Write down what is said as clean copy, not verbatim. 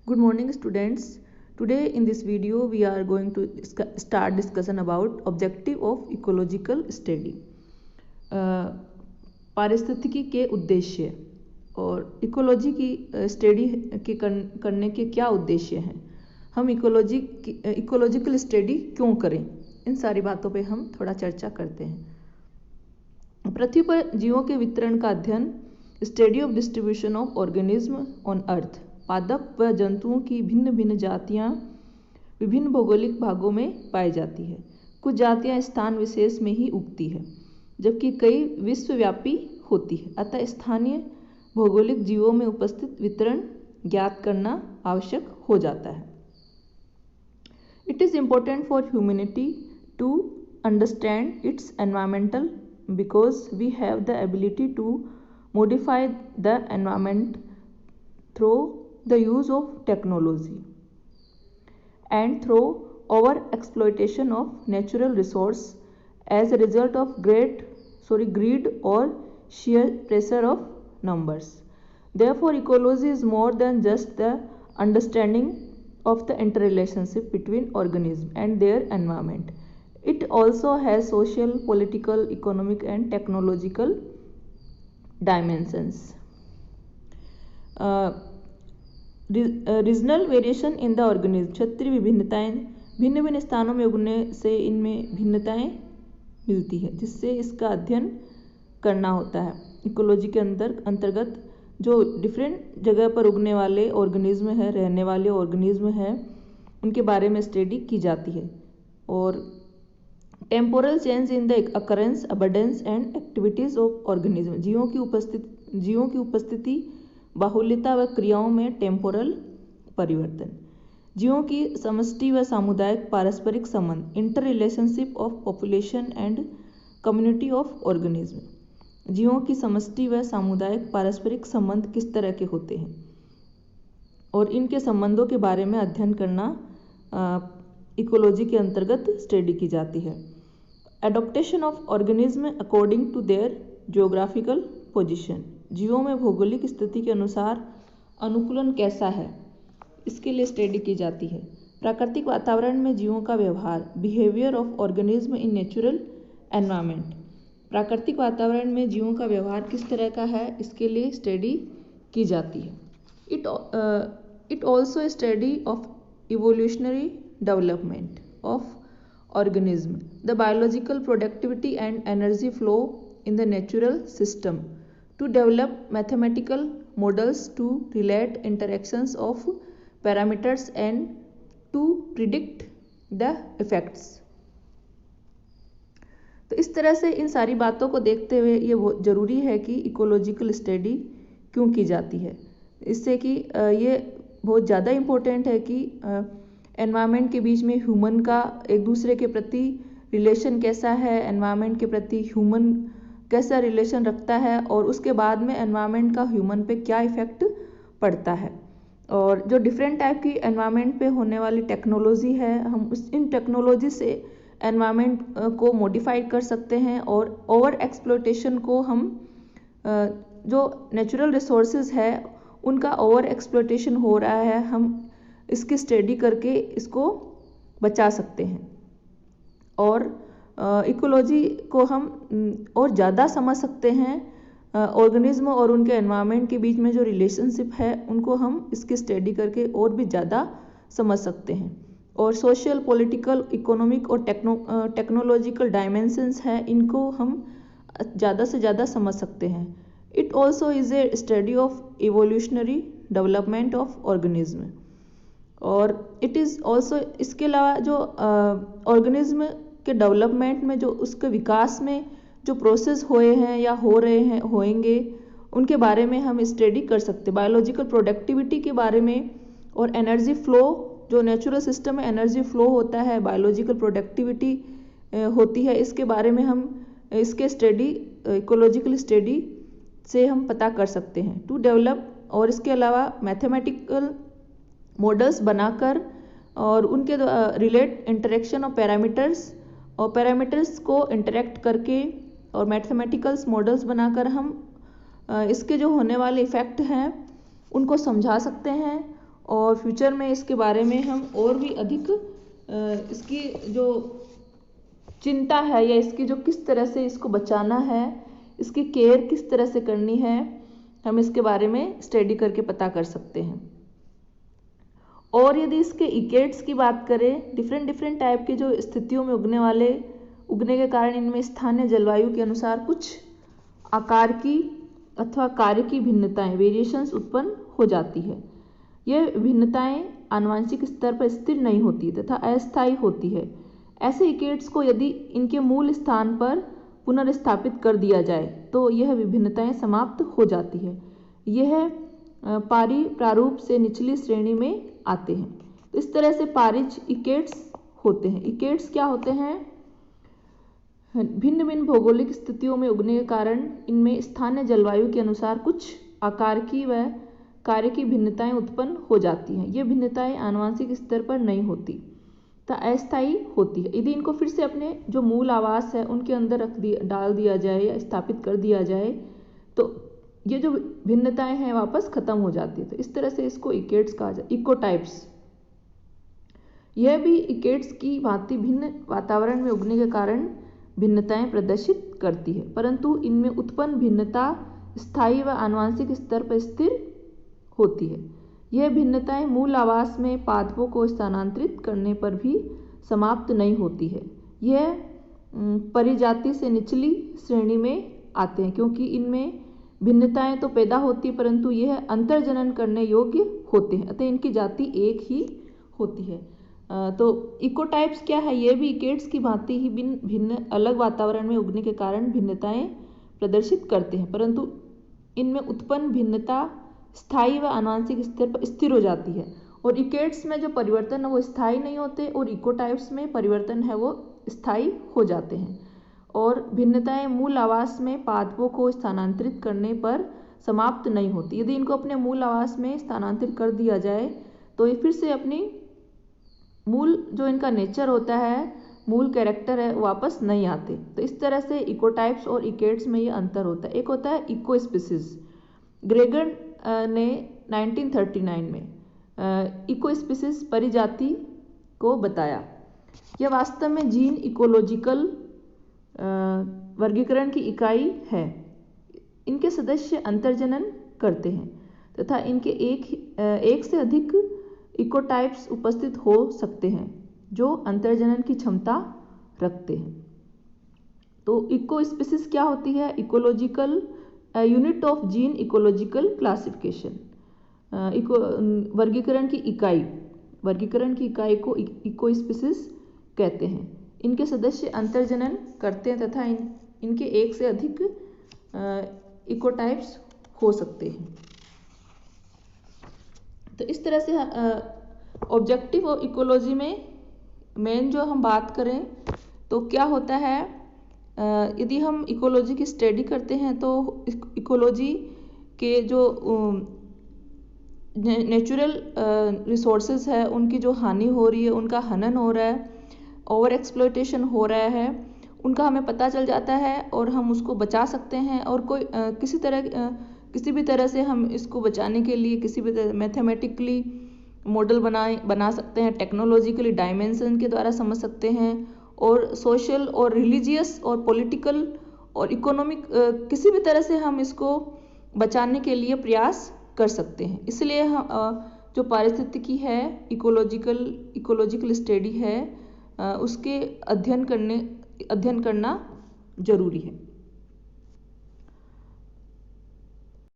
Good morning, students. Today in this video we are going to start discussion about objective of ecological study. पारिस्थितिकी के उद्देश्य और ecology की study के करने के क्या उद्देश्य हैं, हम इकोलॉजिकल स्टडी क्यों करें, इन सारी बातों पे हम थोड़ा चर्चा करते हैं। पृथ्वी पर जीवों के वितरण का अध्ययन, study of distribution of organism on earth, पादप व जंतुओं की भिन्न भिन्न जातियाँ विभिन्न भौगोलिक भागों में पाई जाती है। कुछ जातियाँ स्थान विशेष में ही उगती है जबकि कई विश्वव्यापी होती है, अतः स्थानीय भौगोलिक जीवों में उपस्थित वितरण ज्ञात करना आवश्यक हो जाता है। It is important for humanity to understand its environmental because we have the ability to modify the environment through the use of technology and through over exploitation of natural resource as a result of greed or sheer pressure of numbers. Therefore, ecology is more than just the understanding of the interrelationship between organisms and their environment. It also has social, political, economic and technological dimensions. Regional variation in the organism, क्षेत्रीय विभिन्नताएं, भिन्न भिन्न स्थानों में उगने से इनमें भिन्नताएं मिलती है जिससे इसका अध्ययन करना होता है। इकोलॉजी के अंतर्गत जो डिफरेंट जगह पर उगने वाले ऑर्गेनिज्म है, रहने वाले ऑर्गेनिज्म है, उनके बारे में स्टडी की जाती है। और temporal change in the occurrence, abundance and activities of organism, जीवों की उपस्थिति, बाहुल्यता व क्रियाओं में टेम्पोरल परिवर्तन, जीवों की समष्टि व सामुदायिक पारस्परिक संबंध, inter relationship of population and community of organism, जीवों की समष्टि व सामुदायिक पारस्परिक संबंध किस तरह के होते हैं और इनके संबंधों के बारे में अध्ययन करना इकोलॉजी के अंतर्गत स्टडी की जाती है। Adaptation of organism according to their geographical position, जीवों में भौगोलिक स्थिति के अनुसार अनुकूलन कैसा है, इसके लिए स्टडी की जाती है। प्राकृतिक वातावरण में जीवों का व्यवहार, behaviour of organism in natural environment, प्राकृतिक वातावरण में जीवों का व्यवहार किस तरह का है, इसके लिए स्टडी की जाती है। It also study of evolutionary development of organism, the biological productivity and energy flow in the natural system, to develop mathematical models to relate interactions of parameters and to predict the effects। तो इस तरह से इन सारी बातों को देखते हुए ये बहुत ज़रूरी है कि इकोलॉजिकल स्टडी क्यों की जाती है, इससे कि ये बहुत ज़्यादा इम्पोर्टेंट है कि एनवायरनमेंट के बीच में ह्यूमन का एक दूसरे के प्रति रिलेशन कैसा है, एनवायरनमेंट के प्रति ह्यूमन कैसा रिलेशन रखता है और उसके बाद में एनवायरनमेंट का ह्यूमन पे क्या इफ़ेक्ट पड़ता है। और जो डिफरेंट टाइप की एनवायरनमेंट पे होने वाली टेक्नोलॉजी है, हम इन टेक्नोलॉजी से एनवायरनमेंट को मॉडिफाई कर सकते हैं और ओवर एक्सप्लोइटेशन को हम जो नेचुरल रिसोर्सेज है उनका ओवर एक्सप्लोइटेशन हो रहा है, हम इसकी स्टडी करके इसको बचा सकते हैं और इकोलॉजी को हम और ज़्यादा समझ सकते हैं। ऑर्गेनिज्म और उनके एनवायरनमेंट के बीच में जो रिलेशनशिप है उनको हम इसकी स्टडी करके और भी ज़्यादा समझ सकते हैं। और सोशल, पॉलिटिकल, इकोनॉमिक और टेक्नोलॉजिकल डायमेंशंस हैं, इनको हम ज़्यादा से ज़्यादा समझ सकते हैं। It also is a study of evolutionary development of organism, और इट इज़ ऑल्सो इसके अलावा जो ऑर्गेनिज्म के डेवलपमेंट में जो उसके विकास में जो प्रोसेस हुए हैं या हो रहे हैं, होएंगे, उनके बारे में हम स्टडी कर सकते हैं। बायोलॉजिकल प्रोडक्टिविटी के बारे में और एनर्जी फ्लो, जो नेचुरल सिस्टम में एनर्जी फ्लो होता है, बायोलॉजिकल प्रोडक्टिविटी होती है, इसके बारे में हम इसके स्टडी इकोलॉजिकल स्टडी से हम पता कर सकते हैं टू डेवलप। और इसके अलावा मैथमेटिकल मॉडल्स बनाकर और उनके रिलेट इंटरेक्शन ऑफ पैरामीटर्स और पैरामीटर्स को इंटरेक्ट करके और मैथमेटिकल्स मॉडल्स बनाकर हम इसके जो होने वाले इफ़ेक्ट हैं उनको समझा सकते हैं और फ्यूचर में इसके बारे में हम और भी अधिक इसकी जो चिंता है या इसकी जो किस तरह से इसको बचाना है, इसकी केयर किस तरह से करनी है, हम इसके बारे में स्टडी करके पता कर सकते हैं। और यदि इसके इकेट्स की बात करें, डिफरेंट टाइप के जो स्थितियों में उगने के कारण इनमें स्थानीय जलवायु के अनुसार कुछ आकार की अथवा कार्य की भिन्नताएं वेरिएशंस उत्पन्न हो जाती है। यह भिन्नताएं आनुवंशिक स्तर पर स्थिर नहीं होती तथा अस्थायी होती है। ऐसे इकेट्स को यदि इनके मूल स्थान पर पुनर्स्थापित कर दिया जाए तो यह विभिन्नताएं समाप्त हो जाती है। यह प्रारूप से निचली श्रेणी में आते हैं। तो इस तरह से पारिज इकेट्स होते हैं। इकेट्स क्या होते हैं? भिन्न भिन्न भौगोलिक स्थितियों में उगने के कारण इनमें स्थानीय जलवायु के अनुसार कुछ आकार की व कार्य की भिन्नताएं उत्पन्न हो जाती हैं। ये भिन्नताएं आनुवंशिक स्तर पर नहीं होती तथा अस्थायी होती है। यदि इनको फिर से अपने जो मूल आवास है उनके अंदर डाल दिया जाए या स्थापित कर दिया जाए तो ये जो भिन्नताएं हैं वापस खत्म हो जाती है। तो इस तरह से इसको इकेट्स कहा जाए। इकोटाइप्स, यह भी इकेट्स की भांति भिन्न वातावरण में उगने के कारण भिन्नताएं प्रदर्शित करती है, परंतु इनमें उत्पन्न भिन्नता स्थायी व आनुवंशिक स्तर पर स्थिर होती है। यह भिन्नताएं मूल आवास में पादपों को स्थानांतरित करने पर भी समाप्त नहीं होती है। यह परिजाति से निचली श्रेणी में आते हैं क्योंकि इनमें भिन्नताएं तो पैदा होती परंतु यह अंतर्जनन करने योग्य होते हैं, अतः इनकी जाति एक ही होती है। तो इकोटाइप्स क्या है? ये भी इकेट्स की भांति ही भिन्न अलग वातावरण में उगने के कारण भिन्नताएं प्रदर्शित करते हैं, परंतु इनमें उत्पन्न भिन्नता स्थायी व आनुवंशिक स्तर पर स्थिर हो जाती है। और इकेट्स में जो परिवर्तन है वो स्थायी नहीं होते और इकोटाइप्स में परिवर्तन है वो स्थायी हो जाते हैं। और भिन्नताएं मूल आवास में पादपों को स्थानांतरित करने पर समाप्त नहीं होती। यदि इनको अपने मूल आवास में स्थानांतरित कर दिया जाए तो ये फिर से अपनी मूल जो इनका नेचर होता है, मूल कैरेक्टर है, वापस नहीं आते। तो इस तरह से इकोटाइप्स और इकेट्स में ये अंतर होता है। एक होता है इको स्पीसीज। ग्रेगर ने 1939 में इको स्पीसीज परिजाति को बताया। यह वास्तव में जीन इकोलॉजिकल वर्गीकरण की इकाई है। इनके सदस्य अंतर्जनन करते हैं तथा इनके एक से अधिक इकोटाइप्स उपस्थित हो सकते हैं जो अंतर्जनन की क्षमता रखते हैं। तो इको स्पीसीज क्या होती है? Ecological unit of gene ecological classification. वर्गीकरण की इकाई को इको स्पीसीज कहते हैं। इनके सदस्य अंतर्जनन करते हैं तथा इनके एक से अधिक इकोटाइप्स हो सकते हैं। तो इस तरह से ऑब्जेक्टिव और इकोलॉजी में मेन जो हम बात करें तो क्या होता है, यदि हम इकोलॉजी की स्टडी करते हैं तो इकोलॉजी के जो नेचुरल रिसोर्सेज है उनकी जो हानि हो रही है, उनका हनन हो रहा है, ओवर एक्सप्लॉयटेशन हो रहा है, उनका हमें पता चल जाता है और हम उसको बचा सकते हैं। और कोई किसी भी तरह से हम इसको बचाने के लिए किसी भी मैथमेटिकली मॉडल बना सकते हैं, टेक्नोलॉजिकली डायमेंशन के द्वारा समझ सकते हैं और सोशल और रिलीजियस और पॉलिटिकल और इकोनॉमिक किसी भी तरह से हम इसको बचाने के लिए प्रयास कर सकते हैं। इसलिए हम जो पारिस्थितिकी है, इकोलॉजिकल स्टडी है, उसके अध्ययन करना जरूरी है।